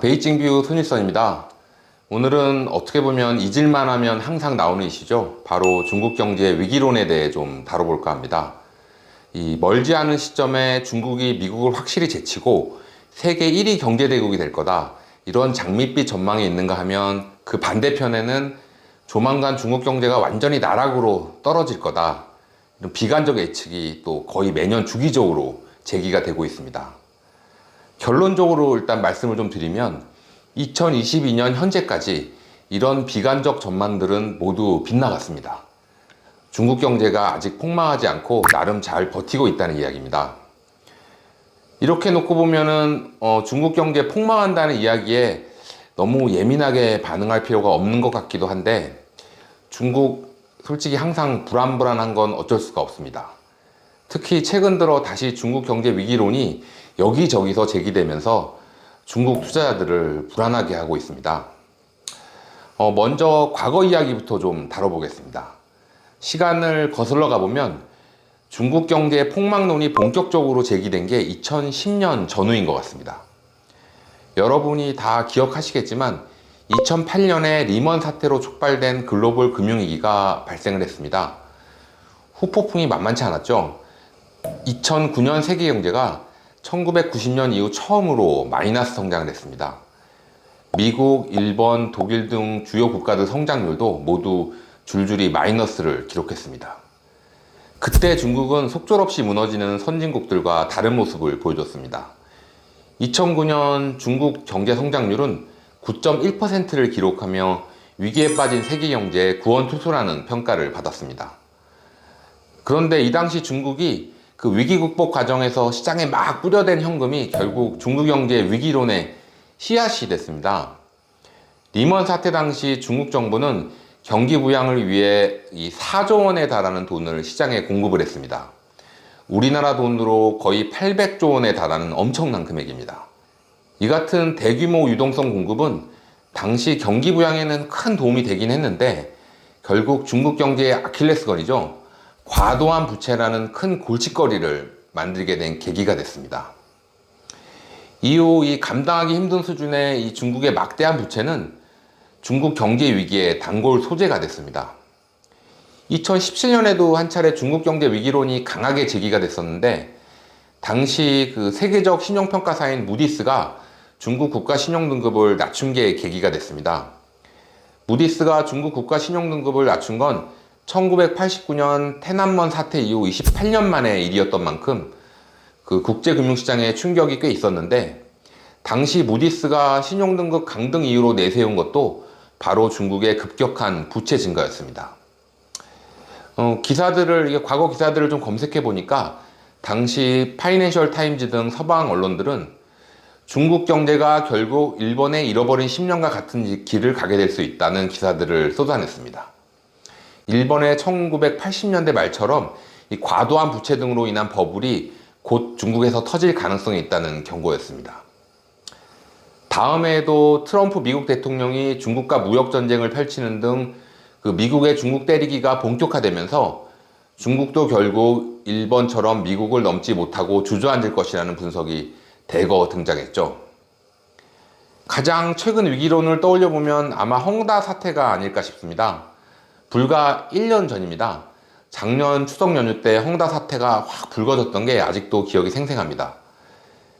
베이징 뷰 손일선입니다. 오늘은 어떻게 보면 잊을만 하면 항상 나오는 이슈죠. 바로 중국 경제 위기론에 대해 좀 다뤄볼까 합니다. 이 멀지 않은 시점에 중국이 미국을 확실히 제치고 세계 1위 경제대국이 될 거다. 이런 장밋빛 전망이 있는가 하면 그 반대편에는 조만간 중국 경제가 완전히 나락으로 떨어질 거다. 이런 비관적 예측이 또 거의 매년 주기적으로 제기가 되고 있습니다. 결론적으로 일단 말씀을 좀 드리면 2022년 현재까지 이런 비관적 전망들은 모두 빗나갔습니다. 중국 경제가 아직 폭망하지 않고 나름 잘 버티고 있다는 이야기입니다. 이렇게 놓고 보면은 중국 경제 폭망한다는 이야기에 너무 예민하게 반응할 필요가 없는 것 같기도 한데, 중국 솔직히 항상 불안한 건 어쩔 수가 없습니다. 특히 최근 들어 다시 중국 경제 위기론이 여기저기서 제기되면서 중국 투자자들을 불안하게 하고 있습니다. 먼저 과거 이야기부터 좀 다뤄보겠습니다. 시간을 거슬러 가보면 중국 경제 폭망론이 본격적으로 제기된 게 2010년 전후인 것 같습니다. 여러분이 다 기억하시겠지만 2008년에 리먼 사태로 촉발된 글로벌 금융위기가 발생을 했습니다. 후폭풍이 만만치 않았죠. 2009년 세계 경제가 1990년 이후 처음으로 마이너스 성장을 했습니다. 미국, 일본, 독일 등 주요 국가들 성장률도 모두 줄줄이 마이너스를 기록했습니다. 그때 중국은 속절없이 무너지는 선진국들과 다른 모습을 보여줬습니다. 2009년 중국 경제 성장률은 9.1%를 기록하며 위기에 빠진 세계 경제의 구원투수라는 평가를 받았습니다. 그런데 이 당시 중국이 그 위기 극복 과정에서 시장에 막 뿌려댄 현금이 결국 중국 경제의 위기론의 씨앗이 됐습니다. 리먼 사태 당시 중국 정부는 경기 부양을 위해 이 4조 원에 달하는 돈을 시장에 공급을 했습니다. 우리나라 돈으로 거의 800조 원에 달하는 엄청난 금액입니다. 이 같은 대규모 유동성 공급은 당시 경기 부양에는 큰 도움이 되긴 했는데, 결국 중국 경제의 아킬레스건이죠. 과도한 부채라는 큰 골칫거리를 만들게 된 계기가 됐습니다. 이후 이 감당하기 힘든 수준의 이 중국의 막대한 부채는 중국 경제 위기의 단골 소재가 됐습니다. 2017년에도 한 차례 중국 경제 위기론이 강하게 제기가 됐었는데, 당시 그 세계적 신용평가사인 무디스가 중국 국가 신용등급을 낮춘 게 계기가 됐습니다. 무디스가 중국 국가 신용등급을 낮춘 건 1989년 태난먼 사태 이후 28년 만의 일이었던 만큼 그 국제금융시장에 충격이 꽤 있었는데, 당시 무디스가 신용등급 강등 이유로 내세운 것도 바로 중국의 급격한 부채 증가였습니다. 과거 기사들을 좀 검색해 보니까 당시 파이낸셜 타임즈 등 서방 언론들은 중국 경제가 결국 일본의 잃어버린 10년과 같은 길을 가게 될 수 있다는 기사들을 쏟아냈습니다. 일본의 1980년대 말처럼 이 과도한 부채 등으로 인한 버블이 곧 중국에서 터질 가능성이 있다는 경고였습니다. 다음해에도 트럼프 미국 대통령이 중국과 무역 전쟁을 펼치는 등 그 미국의 중국 때리기가 본격화되면서 중국도 결국 일본처럼 미국을 넘지 못하고 주저앉을 것이라는 분석이 대거 등장했죠. 가장 최근 위기론을 떠올려 보면 아마 헝다 사태가 아닐까 싶습니다. 불과 1년 전입니다. 작년 추석 연휴 때 헝다 사태가 확 불거졌던 게 아직도 기억이 생생합니다.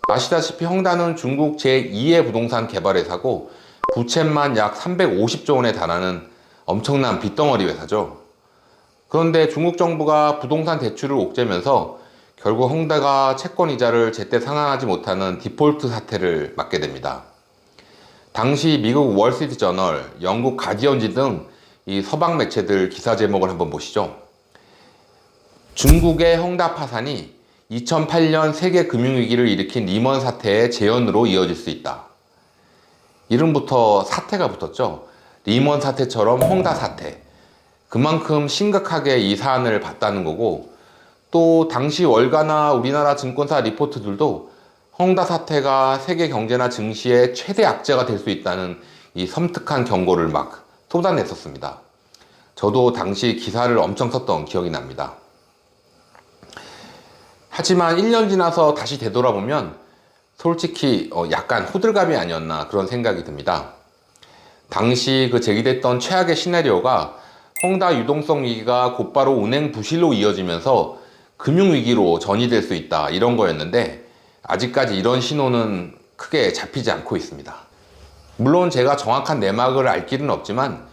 아시다시피 헝다는 중국 제2의 부동산 개발 회사고 부채만 약 350조 원에 달하는 엄청난 빚덩어리 회사죠. 그런데 중국 정부가 부동산 대출을 옥죄면서 결국 헝다가 채권 이자를 제때 상환하지 못하는 디폴트 사태를 맞게 됩니다. 당시 미국 월스트리트 저널, 영국 가디언지 등 이 서방 매체들 기사 제목을 한번 보시죠. 중국의 헝다 파산이 2008년 세계 금융위기를 일으킨 리먼 사태의 재현으로 이어질 수 있다. 이름부터 사태가 붙었죠. 리먼 사태처럼 헝다 사태. 그만큼 심각하게 이 사안을 봤다는 거고, 또 당시 월가나 우리나라 증권사 리포트들도 헝다 사태가 세계 경제나 증시의 최대 악재가 될 수 있다는 이 섬뜩한 경고를 막 쏟아냈었습니다. 저도 당시 기사를 엄청 썼던 기억이 납니다. 하지만 1년 지나서 다시 되돌아보면 솔직히 약간 호들갑이 아니었나 그런 생각이 듭니다. 당시 그 제기됐던 최악의 시나리오가 헝다 유동성 위기가 곧바로 운행 부실로 이어지면서 금융위기로 전이될 수 있다 이런 거였는데 아직까지 이런 신호는 크게 잡히지 않고 있습니다. 물론 제가 정확한 내막을 알 길은 없지만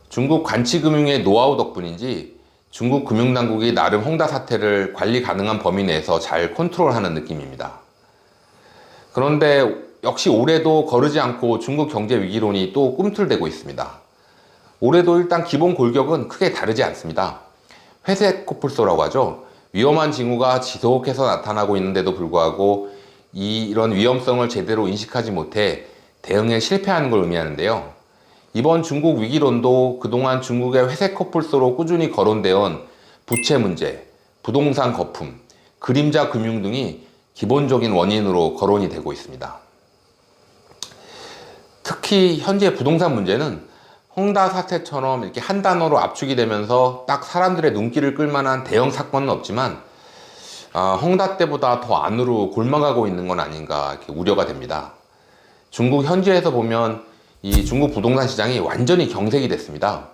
중국 관치금융의 노하우 덕분인지 중국 금융당국이 나름 헝다 사태를 관리 가능한 범위 내에서 잘 컨트롤하는 느낌입니다. 그런데 역시 올해도 거르지 않고 중국 경제 위기론이 또 꿈틀대고 있습니다. 올해도 일단 기본 골격은 크게 다르지 않습니다. 회색 코뿔소라고 하죠. 위험한 징후가 지속해서 나타나고 있는데도 불구하고 이런 위험성을 제대로 인식하지 못해 대응에 실패하는 걸 의미하는데요. 이번 중국 위기론도 그동안 중국의 회색 코뿔소로 꾸준히 거론되어 온 부채 문제, 부동산 거품, 그림자 금융 등이 기본적인 원인으로 거론이 되고 있습니다. 특히 현재 부동산 문제는 헝다 사태처럼 이렇게 한 단어로 압축이 되면서 딱 사람들의 눈길을 끌만한 대형 사건은 없지만 헝다 때보다 더 안으로 골마가고 있는 건 아닌가 이렇게 우려가 됩니다. 중국 현지에서 보면 이 중국 부동산 시장이 완전히 경색이 됐습니다.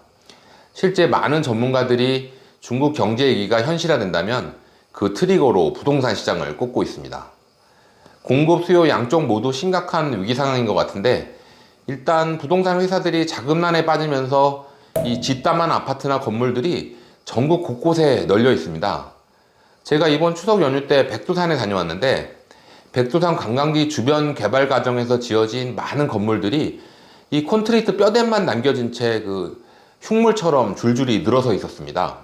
실제 많은 전문가들이 중국 경제 위기가 현실화된다면 그 트리거로 부동산 시장을 꼽고 있습니다. 공급 수요 양쪽 모두 심각한 위기 상황인 것 같은데 일단 부동산 회사들이 자금난에 빠지면서 이 뒷담한 아파트나 건물들이 전국 곳곳에 널려 있습니다. 제가 이번 추석 연휴 때 백두산에 다녀왔는데 백두산 관광지 주변 개발 과정에서 지어진 많은 건물들이 이 콘크리트 뼈대만 남겨진 채 그 흉물처럼 줄줄이 늘어서 있었습니다.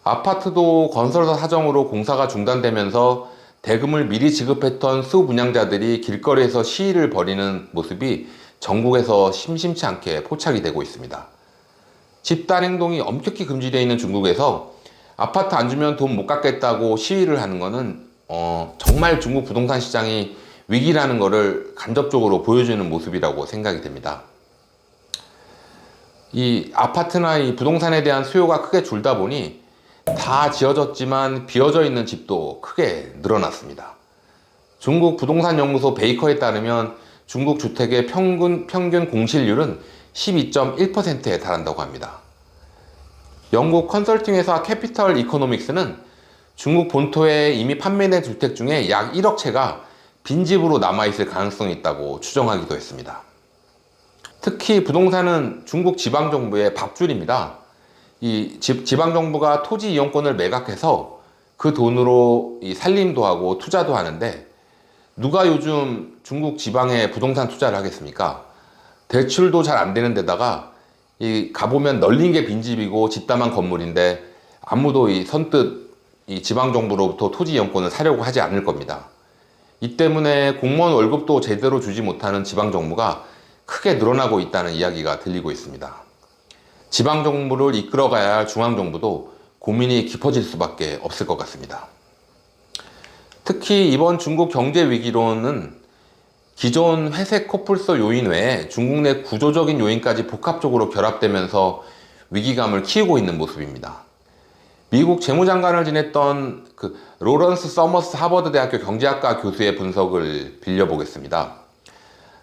아파트도 건설사 사정으로 공사가 중단되면서 대금을 미리 지급했던 수분양자들이 길거리에서 시위를 벌이는 모습이 전국에서 심심치 않게 포착이 되고 있습니다. 집단 행동이 엄격히 금지되어 있는 중국에서 아파트 안 주면 돈 못 갚겠다고 시위를 하는 것은 정말 중국 부동산 시장이 위기라는 것을 간접적으로 보여주는 모습이라고 생각이 됩니다. 이 아파트나 이 부동산에 대한 수요가 크게 줄다 보니 다 지어졌지만 비어져 있는 집도 크게 늘어났습니다. 중국 부동산 연구소 베이커에 따르면 중국 주택의 평균 공실률은 12.1%에 달한다고 합니다. 영국 컨설팅 회사 캐피털 이코노믹스는 중국 본토에 이미 판매된 주택 중에 약 1억 채가 빈집으로 남아있을 가능성이 있다고 추정하기도 했습니다. 특히 부동산은 중국 지방정부의 밥줄입니다. 이 지방정부가 토지 이용권을 매각해서 그 돈으로 이 살림도 하고 투자도 하는데 누가 요즘 중국 지방에 부동산 투자를 하겠습니까? 대출도 잘 안 되는 데다가 이 가보면 널린 게 빈집이고 집담한 건물인데 아무도 선뜻 이 지방정부로부터 토지 이용권을 사려고 하지 않을 겁니다. 이 때문에 공무원 월급도 제대로 주지 못하는 지방정부가 크게 늘어나고 있다는 이야기가 들리고 있습니다. 지방정부를 이끌어가야 할 중앙정부도 고민이 깊어질 수밖에 없을 것 같습니다. 특히 이번 중국 경제 위기론은 기존 회색 코뿔소 요인 외에 중국 내 구조적인 요인까지 복합적으로 결합되면서 위기감을 키우고 있는 모습입니다. 미국 재무장관을 지냈던 그 로런스 서머스 하버드 대학교 경제학과 교수의 분석을 빌려보겠습니다.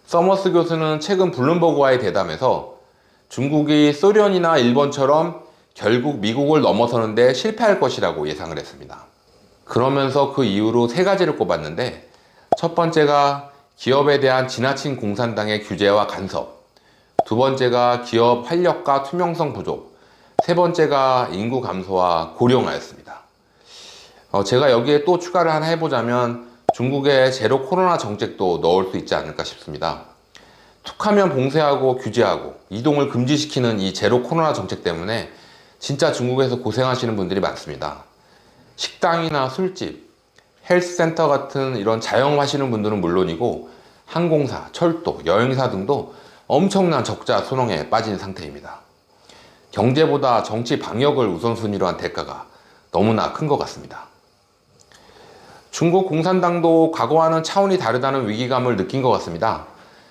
서머스 교수는 최근 블룸버그와의 대담에서 중국이 소련이나 일본처럼 결국 미국을 넘어서는데 실패할 것이라고 예상을 했습니다. 그러면서 그 이유로 세 가지를 꼽았는데 첫 번째가 기업에 대한 지나친 공산당의 규제와 간섭, 두 번째가 기업 활력과 투명성 부족, 세 번째가 인구 감소와 고령화였습니다. 제가 여기에 또 추가를 하나 해보자면 중국의 제로 코로나 정책도 넣을 수 있지 않을까 싶습니다. 툭하면 봉쇄하고 규제하고 이동을 금지시키는 이 제로 코로나 정책 때문에 진짜 중국에서 고생하시는 분들이 많습니다. 식당이나 술집, 헬스센터 같은 이런 자영업하시는 분들은 물론이고 항공사, 철도, 여행사 등도 엄청난 적자 손흥에 빠진 상태입니다. 경제보다 정치 방역을 우선순위로 한 대가가 너무나 큰 것 같습니다. 중국 공산당도 과거와는 차원이 다르다는 위기감을 느낀 것 같습니다.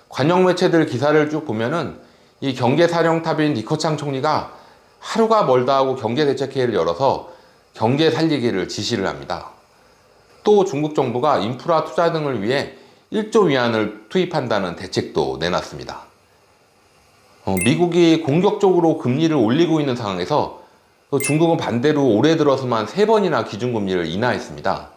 관영 매체들 기사를 쭉 보면은 이 경제사령탑인 리커창 총리가 하루가 멀다 하고 경제대책회의를 열어서 경제 살리기를 지시를 합니다. 또 중국 정부가 인프라 투자 등을 위해 1조 위안을 투입한다는 대책도 내놨습니다. 미국이 공격적으로 금리를 올리고 있는 상황에서 중국은 반대로 올해 들어서만 3번이나 기준금리를 인하했습니다.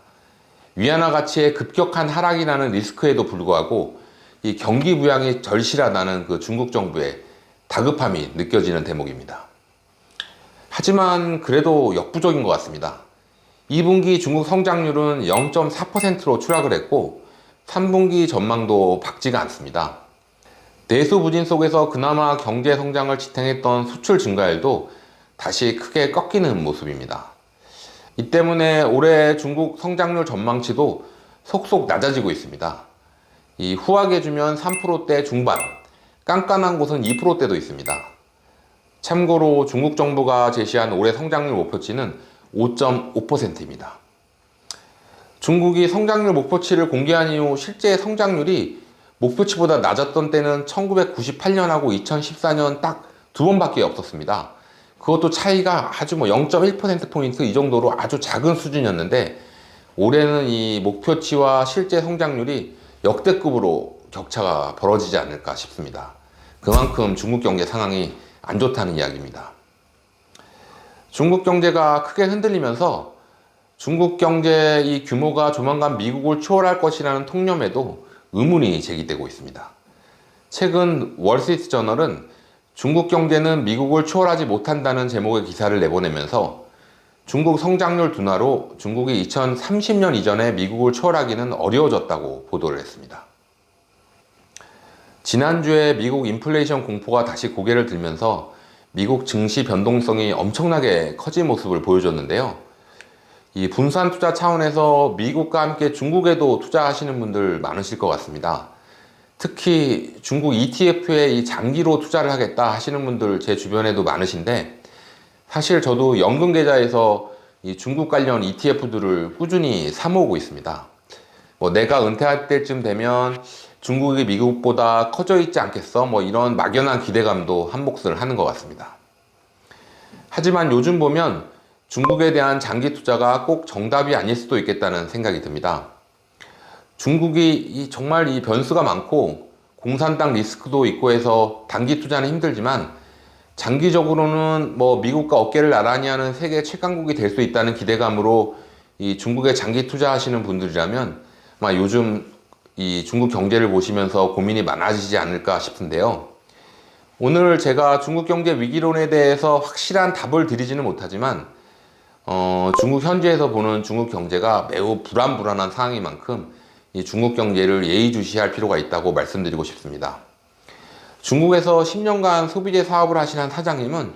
위안화 가치의 급격한 하락이라는 리스크에도 불구하고 이 경기 부양이 절실하다는 그 중국 정부의 다급함이 느껴지는 대목입니다. 하지만 그래도 역부족인 것 같습니다. 2분기 중국 성장률은 0.4%로 추락을 했고 3분기 전망도 밝지가 않습니다. 내수 부진 속에서 그나마 경제 성장을 지탱했던 수출 증가율도 다시 크게 꺾이는 모습입니다. 이 때문에 올해 중국 성장률 전망치도 속속 낮아지고 있습니다. 이 후하게 주면 3%대 중반, 깐깐한 곳은 2%대도 있습니다. 참고로 중국 정부가 제시한 올해 성장률 목표치는 5.5%입니다. 중국이 성장률 목표치를 공개한 이후 실제 성장률이 목표치보다 낮았던 때는 1998년하고 2014년 딱 2번밖에 없었습니다. 그것도 차이가 아주 0.1%포인트 이 정도로 아주 작은 수준이었는데 올해는 이 목표치와 실제 성장률이 역대급으로 격차가 벌어지지 않을까 싶습니다. 그만큼 중국 경제 상황이 안 좋다는 이야기입니다. 중국 경제가 크게 흔들리면서 중국 경제의 규모가 조만간 미국을 초월할 것이라는 통념에도 의문이 제기되고 있습니다. 최근 월스트리트 저널은 중국 경제는 미국을 초월하지 못한다는 제목의 기사를 내보내면서 중국 성장률 둔화로 중국이 2030년 이전에 미국을 초월하기는 어려워졌다고 보도를 했습니다. 지난주에 미국 인플레이션 공포가 다시 고개를 들면서 미국 증시 변동성이 엄청나게 커진 모습을 보여줬는데요. 이 분산 투자 차원에서 미국과 함께 중국에도 투자하시는 분들 많으실 것 같습니다. 특히 중국 ETF에 이 장기로 투자를 하겠다 하시는 분들 제 주변에도 많으신데 사실 저도 연금 계좌에서 이 중국 관련 ETF들을 꾸준히 사 모으고 있습니다. 내가 은퇴할 때쯤 되면 중국이 미국보다 커져 있지 않겠어? 이런 막연한 기대감도 한 몫을 하는 것 같습니다. 하지만 요즘 보면 중국에 대한 장기 투자가 꼭 정답이 아닐 수도 있겠다는 생각이 듭니다. 중국이 정말 이 변수가 많고 공산당 리스크도 있고 해서 단기 투자는 힘들지만 장기적으로는 미국과 어깨를 나란히 하는 세계 최강국이 될 수 있다는 기대감으로 이 중국에 장기 투자하시는 분들이라면 아마 요즘 이 중국 경제를 보시면서 고민이 많아지지 않을까 싶은데요. 오늘 제가 중국 경제 위기론에 대해서 확실한 답을 드리지는 못하지만 중국 현지에서 보는 중국 경제가 매우 불안한 상황인 만큼 이 중국 경제를 예의주시할 필요가 있다고 말씀드리고 싶습니다. 중국에서 10년간 소비재 사업을 하시는 사장님은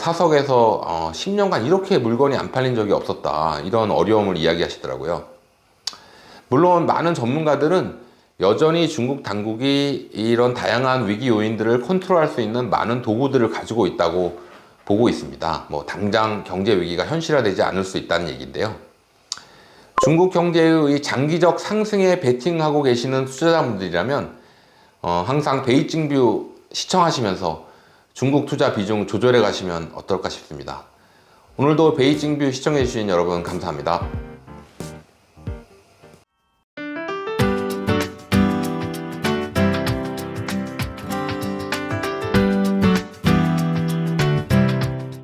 사석에서 10년간 이렇게 물건이 안 팔린 적이 없었다 이런 어려움을 이야기하시더라고요. 물론 많은 전문가들은 여전히 중국 당국이 이런 다양한 위기 요인들을 컨트롤할 수 있는 많은 도구들을 가지고 있다고 보고 있습니다. 당장 경제 위기가 현실화되지 않을 수 있다는 얘기인데요. 중국 경제의 장기적 상승에 베팅하고 계시는 투자자분들이라면 항상 베이징뷰 시청하시면서 중국 투자 비중 조절해 가시면 어떨까 싶습니다. 오늘도 베이징뷰 시청해 주신 여러분 감사합니다.